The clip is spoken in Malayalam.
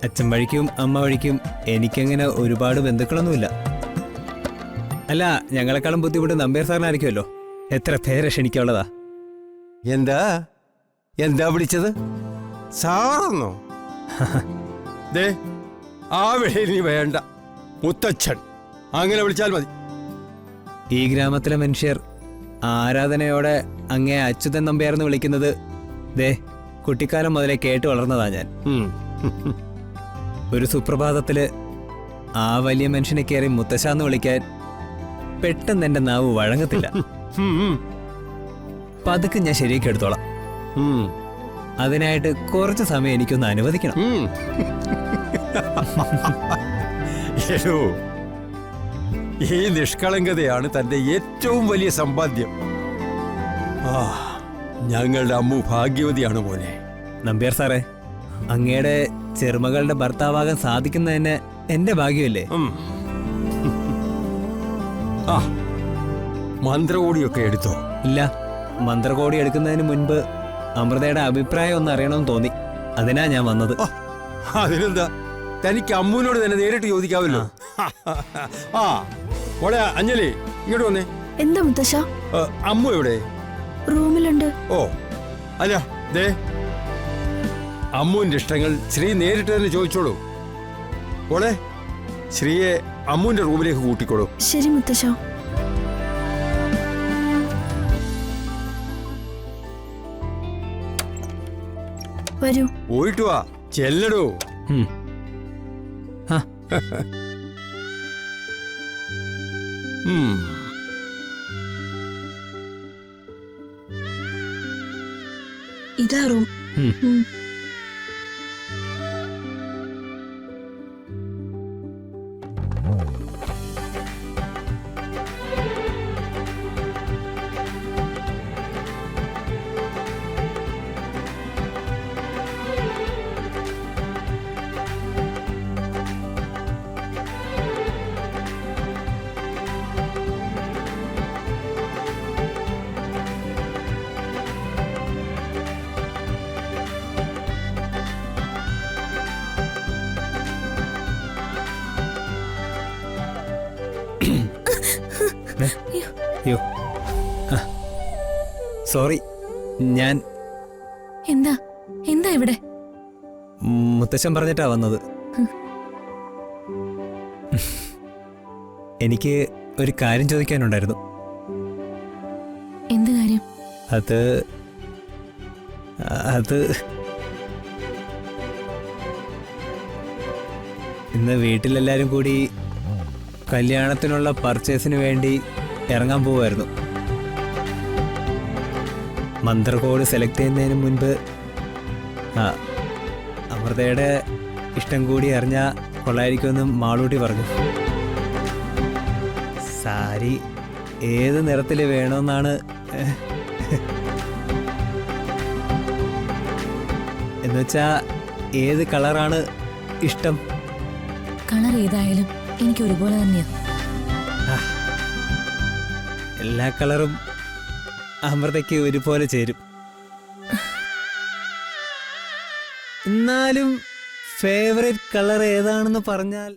അച്ഛൻ വഴിക്കും അമ്മ വഴിക്കും എനിക്കങ്ങനെ ഒരുപാട് ബന്ധുക്കളൊന്നുമില്ല. അല്ല, ഞങ്ങളെക്കാളും ബുദ്ധിമുട്ട് നമ്പ്യാർ സാറിനായിരിക്കുമല്ലോ. എത്ര പേരെ ക്ഷണിക്കാനുള്ളതാ. എന്താ എന്താ വിളിച്ചത്? സാറെന്നോ? ദേ, ആ വിളി വേണ്ട, മുത്തച്ഛൻ അങ്ങനെ വിളിച്ചാൽ മതി. ഈ ഗ്രാമത്തിലെ മനുഷ്യർ ആരാധനയോടെ അങ്ങേ അച്യുതൻ നമ്പ്യാർന്ന് വിളിക്കുന്നത് ദേ കുട്ടിക്കാലം മുതലേ കേട്ട് വളർന്നതാ ഞാൻ. ഒരു സുപ്രഭാതത്തില് ആ വലിയ മനുഷ്യനെ കയറി മുത്തശ്ശാന്ന് വിളിക്കാൻ പെട്ടെന്ന് എന്റെ നാവ് വഴങ്ങത്തില്ല. പതുക്കെ ഞാൻ ശരിയാക്കി എടുത്തോളാം. അതിനായിട്ട് കുറച്ച് സമയം എനിക്കൊന്ന് അനുവദിക്കണം. ഈ നിഷ്കളങ്കതയാണ് തന്റെ ഏറ്റവും വലിയ സമ്പാദ്യം. ഞങ്ങളുടെ അമ്മു ഭാഗ്യവതിയാണ് മോനെ. നമ്പ്യാർ സാറേ, അങ്ങയുടെ ചെറുമകളുടെ ഭർത്താവാകാൻ സാധിക്കുന്നതന്നെ എന്റെ ഭാഗ്യമല്ലേ? മന്ത്രകോടിയൊക്കെ എടുത്തോ? ഇല്ല, മന്ത്രകോടി എടുക്കുന്നതിന് മുൻപ് അമൃതയുടെ അഭിപ്രായം ഒന്ന് അറിയണമെന്ന് തോന്നി. അതിനാ ഞാൻ വന്നത്. അതിനെന്താ, തനിക്ക് അമ്മുവിനോട് തന്നെ നേരിട്ട് ചോദിക്കാമല്ലോ. മോളെ അഞ്ജലി, ഇങ്ങോട്ട് വന്നേ. എന്താ മുത്തശ്ശ? അമ്മു എവിടെ? റൂമിലുണ്ട്. ഓ അല്ല, ദേ അമ്മുവിന്റെ ഇഷ്ടങ്ങൾ ശ്രീ നേരിട്ട് തന്നെ ചോദിച്ചോളൂ. മോളെ, ശ്രീയെ അമ്മുവിന്റെ റൂമിലേക്ക് കൂട്ടിക്കോളൂ. ശരി മുത്തശ്ശ. വരൂ. പോയിട്ട് വാ, ചെല്ലടോ. ഇതാ റൂം. സോറി, ഞാൻ എന്താ എന്താ ഇവിടെ? മുത്തശ്ശൻ പറഞ്ഞിട്ടാ വന്നത്. എനിക്ക് ഒരു കാര്യം ചോദിക്കാനുണ്ടായിരുന്നു. എന്ത് കാര്യം? അത് ഇന്ന് വീട്ടിലെല്ലാരും കൂടി കല്യാണത്തിനുള്ള പർച്ചേസിന് വേണ്ടി ഇറങ്ങാൻ പോവായിരുന്നു. മന്ത്രകോഡ് സെലക്ട് ചെയ്യുന്നതിന് മുൻപ് അമൃതയുടെ ഇഷ്ടം കൂടി അറിഞ്ഞാൽ കൊള്ളായിരിക്കുമെന്ന് മാളൂട്ടി പറഞ്ഞു. സാരി ഏത് നിറത്തിൽ വേണമെന്നാണ് എന്നുവെച്ചാ ഏത് കളറാണ് ഇഷ്ടം? കളർ ഏതായാലും എനിക്ക് ഒരുപോലെ തന്നെയാ. എല്ലാ കളറും അമൃതയ്ക്ക് ഒരുപോലെ ചേരും. എന്നാലും ഫേവറേറ്റ് കളർ ഏതാണെന്ന് പറഞ്ഞാൽ